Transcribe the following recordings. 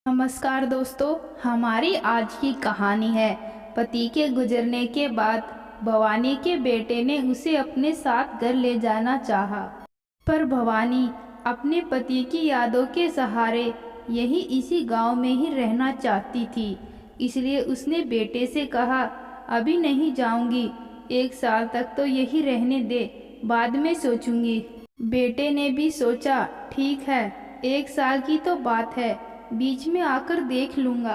नमस्कार दोस्तों, हमारी आज की कहानी है। पति के गुजरने के बाद भवानी के बेटे ने उसे अपने साथ घर ले जाना चाहा, पर भवानी अपने पति की यादों के सहारे इसी गांव में ही रहना चाहती थी। इसलिए उसने बेटे से कहा, अभी नहीं जाऊंगी, 1 साल तक तो यही रहने दे, बाद में सोचूंगी। बेटे ने भी सोचा, ठीक है, 1 साल की तो बात है, बीच में आकर देख लूंगा।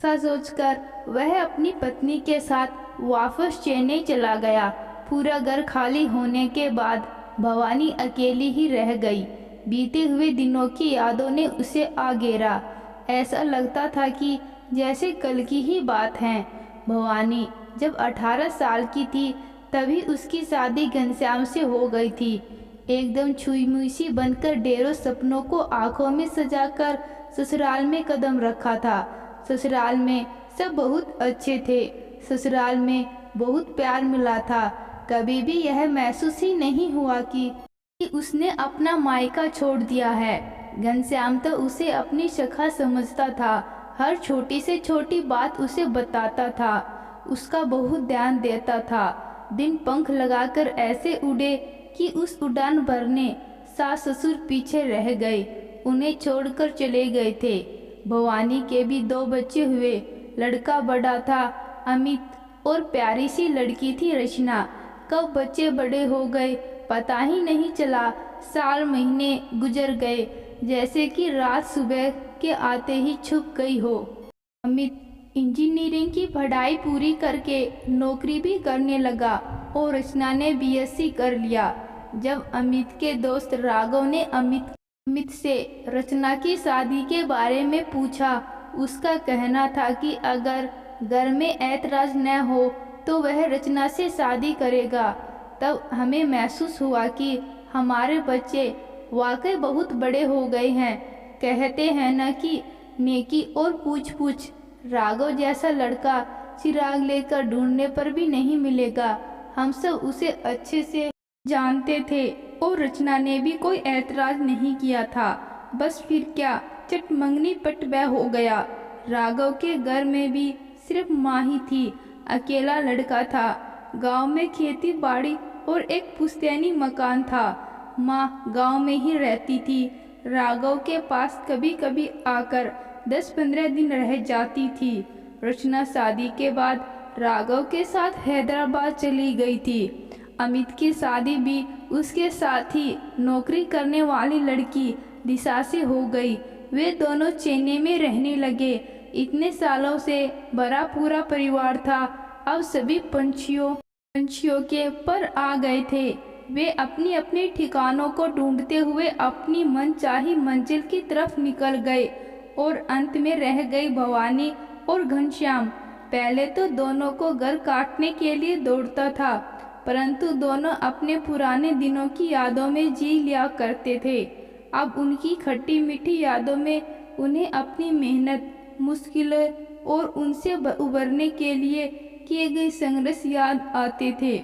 ऐसा सोचकर वह अपनी पत्नी के साथ वापस चेन्नई चला गया। पूरा घर खाली होने के बाद भवानी अकेली ही रह गई। बीते हुए दिनों की यादों ने उसे आ घेरा। ऐसा लगता था कि जैसे कल की ही बात है। भवानी जब 18 साल की थी तभी उसकी शादी घनश्याम से हो गई थी। एकदम छुई मुई सी बनकर ढेरों सपनों को आंखों में सजाकर ससुराल में कदम रखा था। ससुराल में सब बहुत अच्छे थे। ससुराल में बहुत प्यार मिला था। कभी भी यह महसूस ही नहीं हुआ कि उसने अपना मायका छोड़ दिया है। घनश्याम तो उसे अपनी सखा समझता था। हर छोटी से छोटी बात उसे बताता था। उसका बहुत ध्यान देता था। दिन पंख लगाकर ऐसे उड़े कि उस उड़ान भरने सास ससुर पीछे रह गए, उन्हें छोड़कर चले गए थे। भवानी के भी 2 बच्चे हुए। लड़का बड़ा था अमित और प्यारी सी लड़की थी रचना। कब बच्चे बड़े हो गए पता ही नहीं चला। साल महीने गुजर गए, जैसे कि रात सुबह के आते ही छुप गई हो। अमित इंजीनियरिंग की पढ़ाई पूरी करके नौकरी भी करने लगा और रचना ने बीएससी कर लिया। जब अमित के दोस्त राघव ने अमित से रचना की शादी के बारे में पूछा, उसका कहना था कि अगर घर में ऐतराज न हो तो वह रचना से शादी करेगा। तब हमें महसूस हुआ कि हमारे बच्चे वाकई बहुत बड़े हो गए हैं। कहते हैं न कि नेकी और पूछ पूछ। राघव जैसा लड़का चिराग लेकर ढूंढने पर भी नहीं मिलेगा। हम सब उसे अच्छे से जानते थे और रचना ने भी कोई ऐतराज नहीं किया था। बस फिर क्या, चट मंगनी पट ब्याह हो गया। राघव के घर में भी सिर्फ माँ ही थी। अकेला लड़का था। गांव में खेती बाड़ी और एक पुश्तैनी मकान था। माँ गांव में ही रहती थी। राघव के पास कभी कभी आकर 10-15 दिन रह जाती थी। रचना शादी के बाद राघव के साथ हैदराबाद चली गई थी। अमित की शादी भी उसके साथ ही नौकरी करने वाली लड़की दिशा से हो गई। वे दोनों चेन्नई में रहने लगे। इतने सालों से बड़ा पूरा परिवार था। अब सभी पंछियों के पर आ गए थे। वे अपनी अपनी ठिकानों को ढूंढते हुए अपनी मनचाही मंजिल की तरफ निकल गए और अंत में रह गई भवानी और घनश्याम। पहले तो दोनों को घर काटने के लिए दौड़ता था, परंतु दोनों अपने पुराने दिनों की यादों में जी लिया करते थे। अब उनकी खट्टी मीठी यादों में उन्हें अपनी मेहनत, मुश्किलें और उनसे उबरने के लिए किए गए संघर्ष याद आते थे।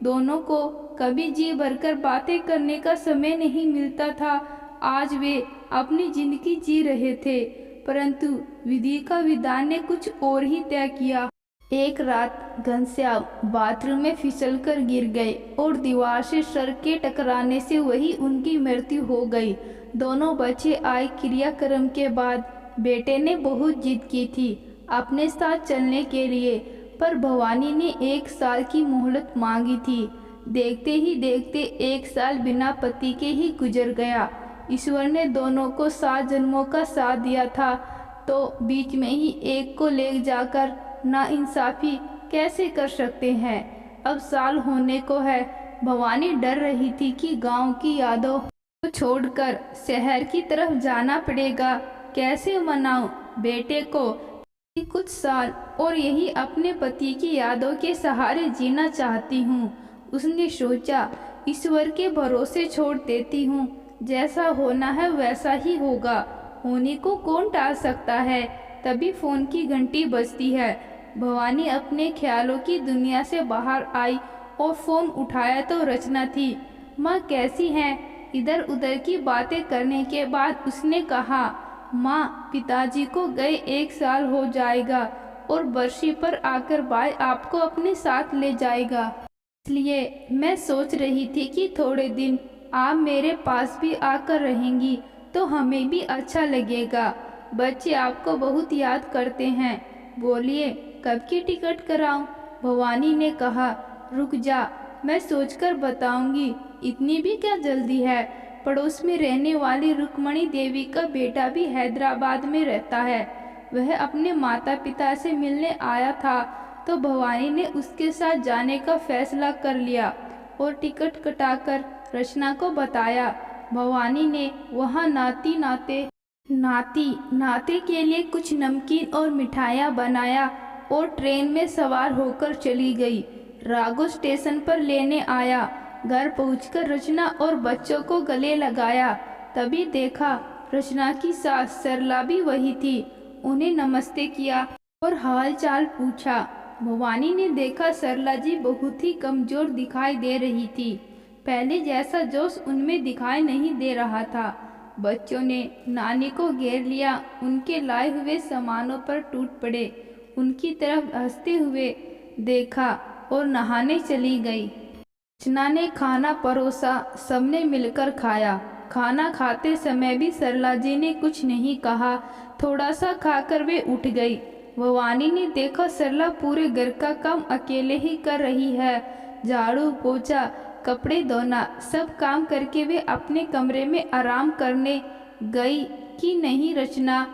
दोनों को कभी जी भरकर बातें करने का समय नहीं मिलता था। आज वे अपनी जिंदगी जी रहे थे, परंतु विधि का विधान ने कुछ और ही तय किया। एक रात घनश्याम बाथरूम में फिसलकर गिर गए और दीवार से सर के टकराने से वही उनकी मृत्यु हो गई। दोनों बच्चे आए क्रियाक्रम के बाद। बेटे ने बहुत जिद की थी अपने साथ चलने के लिए, पर भवानी ने 1 साल की मोहलत मांगी थी। देखते ही देखते 1 साल बिना पति के ही गुजर गया। ईश्वर ने दोनों को 7 जन्मों का साथ दिया था, तो बीच में ही एक को ले जाकर नाइंसाफी कैसे कर सकते हैं। अब साल होने को है। भवानी डर रही थी कि गांव की यादों को छोड़कर शहर की तरफ जाना पड़ेगा। कैसे मनाऊं बेटे को कि कुछ साल और यही अपने पति की यादों के सहारे जीना चाहती हूँ। उसने सोचा, ईश्वर के भरोसे छोड़ देती हूँ, जैसा होना है वैसा ही होगा। होने को कौन टाल सकता है। तभी फोन की घंटी बजती है। भवानी अपने ख्यालों की दुनिया से बाहर आई और फोन उठाया तो रचना थी। माँ कैसी हैं? इधर उधर की बातें करने के बाद उसने कहा, माँ, पिताजी को गए 1 साल हो जाएगा और बरसी पर आकर भाई आपको अपने साथ ले जाएगा। इसलिए मैं सोच रही थी कि थोड़े दिन आप मेरे पास भी आकर रहेंगी तो हमें भी अच्छा लगेगा। बच्चे आपको बहुत याद करते हैं। बोलिए, कब की टिकट कराऊं? भवानी ने कहा। रुक जा, मैं सोचकर बताऊंगी। इतनी भी क्या जल्दी है? पड़ोस में रहने वाली रुक्मणी देवी का बेटा भी हैदराबाद में रहता है। वह अपने माता पिता से मिलने आया था तो भवानी ने उसके साथ जाने का फैसला कर लिया और टिकट कटाकर रचना को बताया। भवानी ने वहाँ नाती के लिए कुछ नमकीन और मिठाइयाँ बनाया और ट्रेन में सवार होकर चली गई। राघव स्टेशन पर लेने आया। घर पहुंचकर रचना और बच्चों को गले लगाया। तभी देखा रचना की सास सरला भी वही थी। उन्हें नमस्ते किया और हाल चाल पूछा। भवानी ने देखा सरला जी बहुत ही कमजोर दिखाई दे रही थी। पहले जैसा जोश उनमें दिखाई नहीं दे रहा था। बच्चों ने नानी को घेर लिया, उनके लाए हुए सामानों पर टूट पड़े, उनकी तरफ हंसते हुए देखा और नहाने चली गई। रचना ने खाना परोसा, सबने मिलकर खाया। खाना खाते समय भी सरला जी ने कुछ नहीं कहा। थोड़ा सा खाकर वे उठ गई। भवानी ने देखा सरला पूरे घर का काम अकेले ही कर रही है। झाड़ू पोछा, कपड़े धोना, सब काम करके वे अपने कमरे में आराम करने गई कि नहीं रचना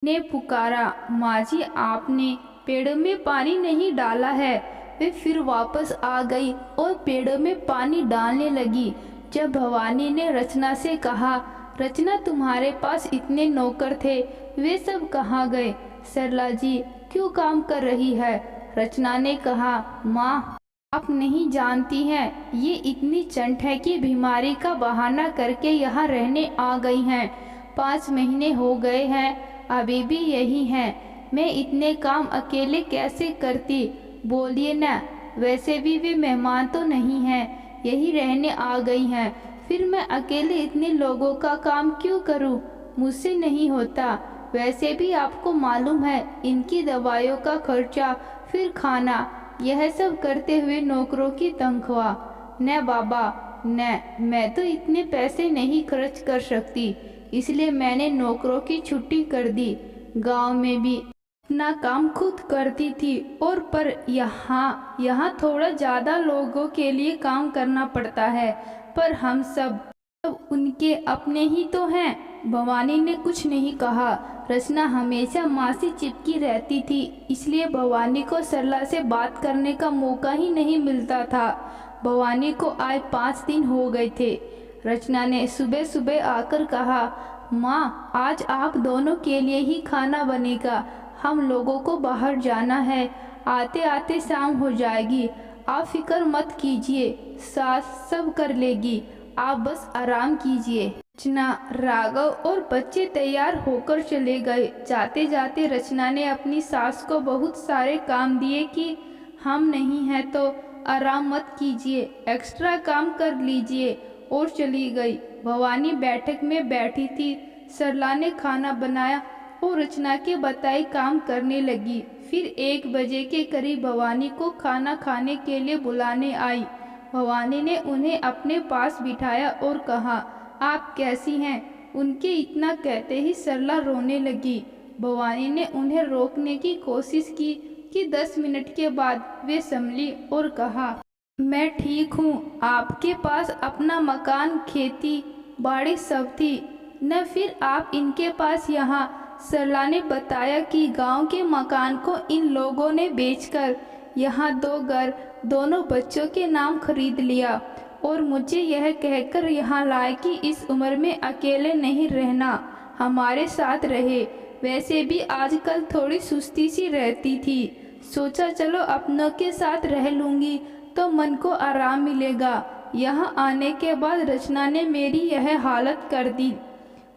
ने पुकारा, माँ जी आपने पेड़ों में पानी नहीं डाला है। वे फिर वापस आ गई और पेड़ों में पानी डालने लगी। जब भवानी ने रचना से कहा, रचना तुम्हारे पास इतने नौकर थे, वे सब कहाँ गए? सरला जी क्यों काम कर रही है? रचना ने कहा, माँ आप नहीं जानती हैं, ये इतनी चंट है कि बीमारी का बहाना करके यहाँ रहने आ गई हैं। 5 महीने हो गए हैं, अभी भी यही हैं। मैं इतने काम अकेले कैसे करती? बोलिए ना, वैसे भी वे मेहमान तो नहीं हैं, यही रहने आ गई हैं। फिर मैं अकेले इतने लोगों का काम क्यों करूं? मुझसे नहीं होता। वैसे भी आपको मालूम है इनकी दवाइयों का खर्चा, फिर खाना, यह सब करते हुए नौकरों की तनख्वाह। न बाबा न, मैं तो इतने पैसे नहीं खर्च कर सकती, इसलिए मैंने नौकरों की छुट्टी कर दी। गांव में भी अपना काम खुद करती थी और पर यहाँ थोड़ा ज़्यादा लोगों के लिए काम करना पड़ता है, पर हम सब उनके अपने ही तो हैं। भवानी ने कुछ नहीं कहा। रचना हमेशा माँ से चिपकी रहती थी, इसलिए भवानी को सरला से बात करने का मौका ही नहीं मिलता था। भवानी को आए 5 दिन हो गए थे। रचना ने सुबह सुबह आकर कहा, माँ आज आप दोनों के लिए ही खाना बनेगा, हम लोगों को बाहर जाना है, आते आते शाम हो जाएगी। आप फिक्र मत कीजिए, सास सब कर लेगी, आप बस आराम कीजिए। रचना, राघव और बच्चे तैयार होकर चले गए। जाते जाते रचना ने अपनी सास को बहुत सारे काम दिए कि हम नहीं हैं तो आराम मत कीजिए, एक्स्ट्रा काम कर लीजिए, और चली गई। भवानी बैठक में बैठी थी। सरला ने खाना बनाया और रचना के बताए काम करने लगी। फिर 1 बजे के करीब भवानी को खाना खाने के लिए बुलाने आई। भवानी ने उन्हें अपने पास बिठाया और कहा, आप कैसी हैं? उनके इतना कहते ही सरला रोने लगी। भवानी ने उन्हें रोकने की कोशिश की कि 10 मिनट के बाद वे संभली और कहा, मैं ठीक हूँ, आपके पास अपना मकान, खेती बाड़ी सब थी न, फिर आप इनके पास यहाँ। सरला ने बताया कि गांव के मकान को इन लोगों ने बेचकर यहाँ 2 घर दोनों बच्चों के नाम खरीद लिया और मुझे यह कहकर यहाँ लाए कि इस उम्र में अकेले नहीं रहना, हमारे साथ रहे। वैसे भी आजकल थोड़ी सुस्ती सी रहती थी, सोचा चलो अपनों के साथ रह लूँगी तो मन को आराम मिलेगा। यहाँ आने के बाद रचना ने मेरी यह हालत कर दी।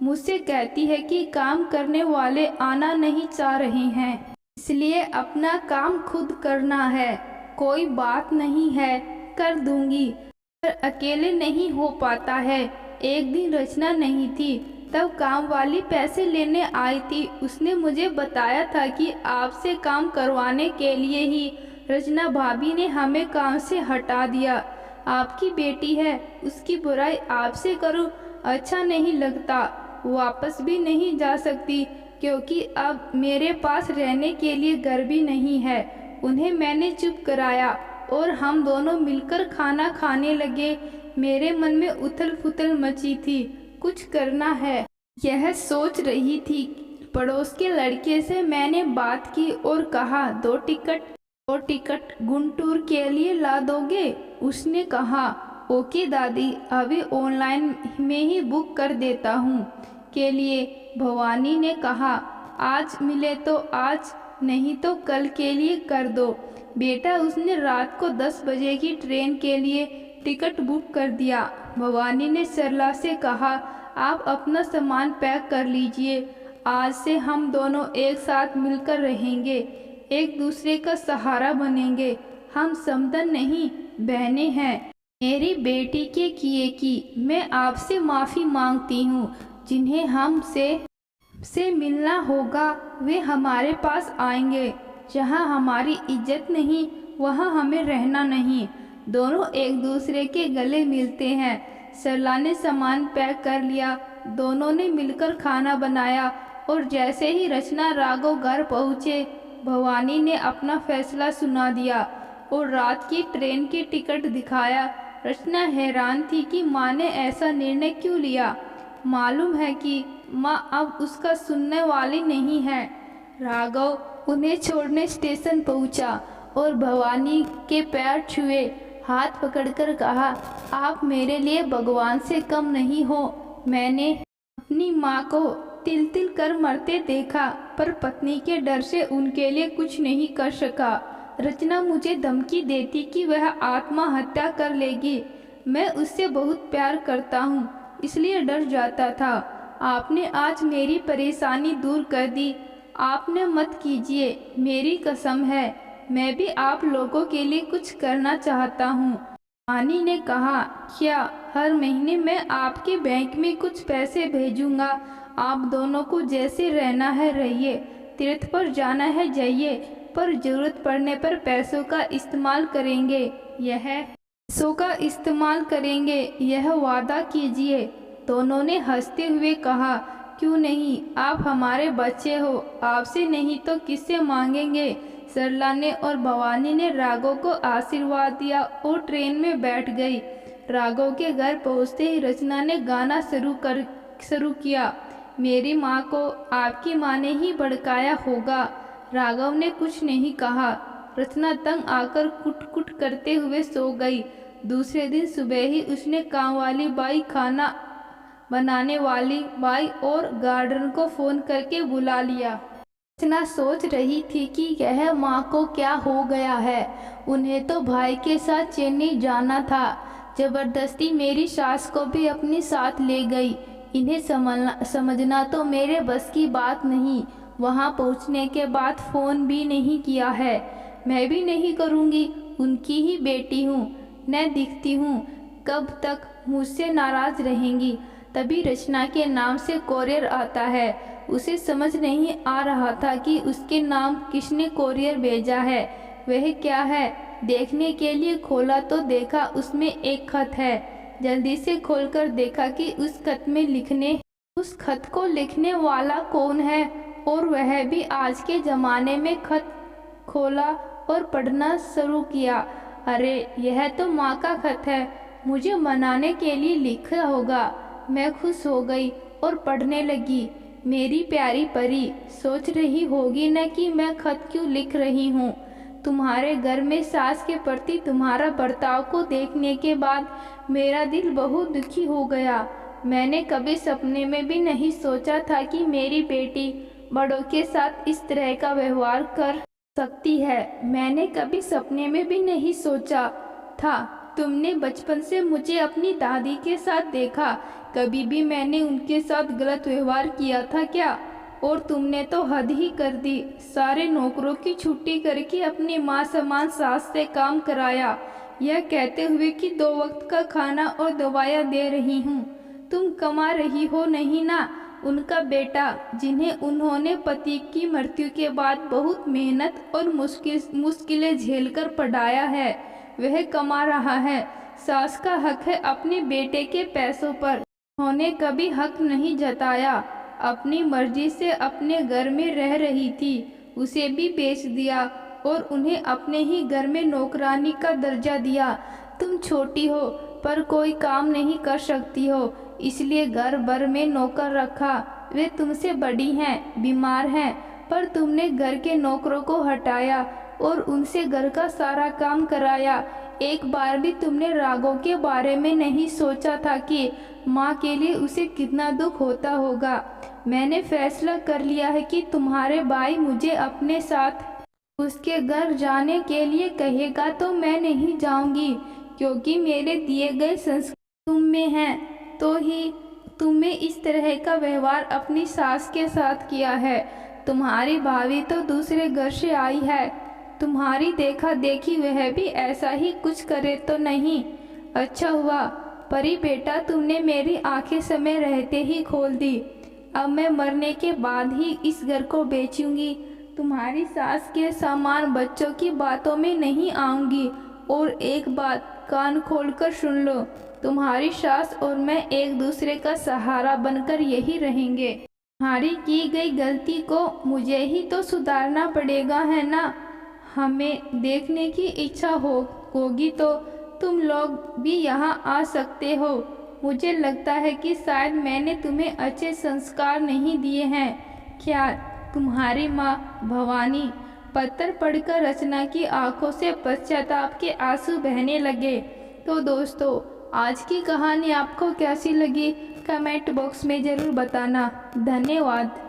मुझसे कहती है कि काम करने वाले आना नहीं चाह रहे हैं, इसलिए अपना काम खुद करना है। कोई बात नहीं है, कर दूंगी, पर अकेले नहीं हो पाता है। एक दिन रचना नहीं थी तब काम वाली पैसे लेने आई थी। उसने मुझे बताया था कि आपसे काम करवाने के लिए ही रचना भाभी ने हमें काम से हटा दिया। आपकी बेटी है, उसकी बुराई आपसे करूं अच्छा नहीं लगता। वापस भी नहीं जा सकती क्योंकि अब मेरे पास रहने के लिए घर भी नहीं है। उन्हें मैंने चुप कराया और हम दोनों मिलकर खाना खाने लगे। मेरे मन में उथल पुथल मची थी, कुछ करना है यह सोच रही थी। पड़ोस के लड़के से मैंने बात की और कहा, दो टिकट गुंटूर के लिए ला दोगे? उसने कहा, ओके दादी, अभी ऑनलाइन में ही बुक कर देता हूँ के लिए। भवानी ने कहा, आज मिले तो आज, नहीं तो कल के लिए कर दो बेटा। उसने रात को 10 बजे की ट्रेन के लिए टिकट बुक कर दिया। भवानी ने सरला से कहा, आप अपना सामान पैक कर लीजिए। आज से हम दोनों एक साथ मिलकर रहेंगे, एक दूसरे का सहारा बनेंगे। हम समधन नहीं, बहनें हैं। मेरी बेटी के किए की मैं आपसे माफ़ी मांगती हूँ। जिन्हें हमसे मिलना होगा वे हमारे पास आएंगे। जहाँ हमारी इज्जत नहीं वहाँ हमें रहना नहीं। दोनों एक दूसरे के गले मिलते हैं। सरला ने सामान पैक कर लिया। दोनों ने मिलकर खाना बनाया और जैसे ही रचना राघव घर पहुँचे, भवानी ने अपना फैसला सुना दिया और रात की ट्रेन की टिकट दिखाया। रचना हैरान थी कि माँ ने ऐसा निर्णय क्यों लिया। मालूम है कि माँ अब उसका सुनने वाली नहीं है। राघव उन्हें छोड़ने स्टेशन पहुँचा और भवानी के पैर छुए, हाथ पकड़कर कहा, आप मेरे लिए भगवान से कम नहीं हो। मैंने अपनी माँ को तिल तिल कर मरते देखा, पर पत्नी के डर से उनके लिए कुछ नहीं कर सका। रचना मुझे धमकी देती कि वह आत्महत्या कर लेगी। मैं उससे बहुत प्यार करता हूँ, इसलिए डर जाता था। आपने आज मेरी परेशानी दूर कर दी। आपने मत कीजिए, मेरी कसम है। मैं भी आप लोगों के लिए कुछ करना चाहता हूँ। आनी ने कहा, क्या? हर महीने मैं आपके बैंक में कुछ पैसे भेजूंगा। आप दोनों को जैसे रहना है रहिए, तीर्थ पर जाना है जाइए, पर जरूरत पड़ने पर पैसों का इस्तेमाल करेंगे, यह वादा कीजिए। दोनों ने हंसते हुए कहा, क्यों नहीं, आप हमारे बच्चे हो, आपसे नहीं तो किससे मांगेंगे। सरला ने और भवानी ने राघव को आशीर्वाद दिया और ट्रेन में बैठ गई। राघव के घर पहुंचते ही रचना ने गाना शुरू किया। मेरी माँ को आपकी माँ ने ही भड़काया होगा। राघव ने कुछ नहीं कहा। रचना तंग आकर कुट करते हुए सो गई। दूसरे दिन सुबह ही उसने काम वाली बाई, खाना बनाने वाली बाई और गार्डन को फोन करके बुला लिया। रचना सोच रही थी कि यह माँ को क्या हो गया है। उन्हें तो भाई के साथ चेन्नई जाना था, जबरदस्ती मेरी सास को भी अपने साथ ले गई। इन्हें समझना तो मेरे बस की बात नहीं। वहाँ पहुँचने के बाद फ़ोन भी नहीं किया है। मैं भी नहीं करूँगी, उनकी ही बेटी हूँ, न दिखती हूँ। कब तक मुझसे नाराज़ रहेंगी। तभी रचना के नाम से कोरियर आता है। उसे समझ नहीं आ रहा था कि उसके नाम किसने कोरियर भेजा है। वह क्या है, देखने के लिए खोला तो देखा उसमें एक खत है। जल्दी से खोलकर देखा कि उस खत को लिखने वाला कौन है, और वह भी आज के ज़माने में। खत खोला और पढ़ना शुरू किया। अरे, यह तो माँ का खत है, मुझे मनाने के लिए लिखा होगा। मैं खुश हो गई और पढ़ने लगी। मेरी प्यारी परी, सोच रही होगी न कि मैं खत क्यों लिख रही हूँ। तुम्हारे घर में सास के प्रति तुम्हारा बर्ताव को देखने के बाद मेरा दिल बहुत दुखी हो गया। मैंने कभी सपने में भी नहीं सोचा था कि मेरी बेटी बड़ों के साथ इस तरह का व्यवहार कर सकती है। मैंने कभी सपने में भी नहीं सोचा था। तुमने बचपन से मुझे अपनी दादी के साथ देखा। कभी भी मैंने उनके साथ गलत व्यवहार किया था क्या? और तुमने तो हद ही कर दी। सारे नौकरों की छुट्टी करके अपनी माँ समान सास से काम कराया, यह कहते हुए कि 2 वक्त का खाना और दवाइयाँ दे रही हूँ। तुम कमा रही हो नहीं ना? उनका बेटा, जिन्हें उन्होंने पति की मृत्यु के बाद बहुत मेहनत और मुश्किलें झेलकर पढ़ाया है, वह कमा रहा है। सास का हक है अपने बेटे के पैसों पर। उन्होंने कभी हक नहीं जताया। अपनी मर्जी से अपने घर में रह रही थी, उसे भी बेच दिया और उन्हें अपने ही घर में नौकरानी का दर्जा दिया। तुम छोटी हो पर कोई काम नहीं कर सकती हो, इसलिए घर भर में नौकर रखा। वे तुमसे बड़ी हैं, बीमार हैं, पर तुमने घर के नौकरों को हटाया और उनसे घर का सारा काम कराया। एक बार भी तुमने राघव के बारे में नहीं सोचा था कि माँ के लिए उसे कितना दुख होता होगा। मैंने फैसला कर लिया है कि तुम्हारे भाई मुझे अपने साथ उसके घर जाने के लिए कहेगा तो मैं नहीं जाऊंगी, क्योंकि मेरे दिए गए संस्कार तुम में हैं। तो ही तुमने इस तरह का व्यवहार अपनी सास के साथ किया है। तुम्हारी भाभी तो दूसरे घर से आई है, तुम्हारी देखा देखी वह भी ऐसा ही कुछ करे तो नहीं। अच्छा हुआ परी बेटा, तुमने मेरी आंखें समय रहते ही खोल दी। अब मैं मरने के बाद ही इस घर को बेचूंगी। तुम्हारी सास के समान बच्चों की बातों में नहीं आऊंगी। और एक बात कान खोलकर सुन लो, तुम्हारी सास और मैं एक दूसरे का सहारा बनकर यही रहेंगे। तुम्हारी की गई गलती को मुझे ही तो सुधारना पड़ेगा, है ना? हमें देखने की इच्छा होगी तो तुम लोग भी यहाँ आ सकते हो। मुझे लगता है कि शायद मैंने तुम्हें अच्छे संस्कार नहीं दिए हैं। क्या तुम्हारी माँ भवानी? पत्र पढ़कर रचना की आंखों से पश्चाताप के आंसू बहने लगे। तो दोस्तों, आज की कहानी आपको कैसी लगी कमेंट बॉक्स में ज़रूर बताना। धन्यवाद।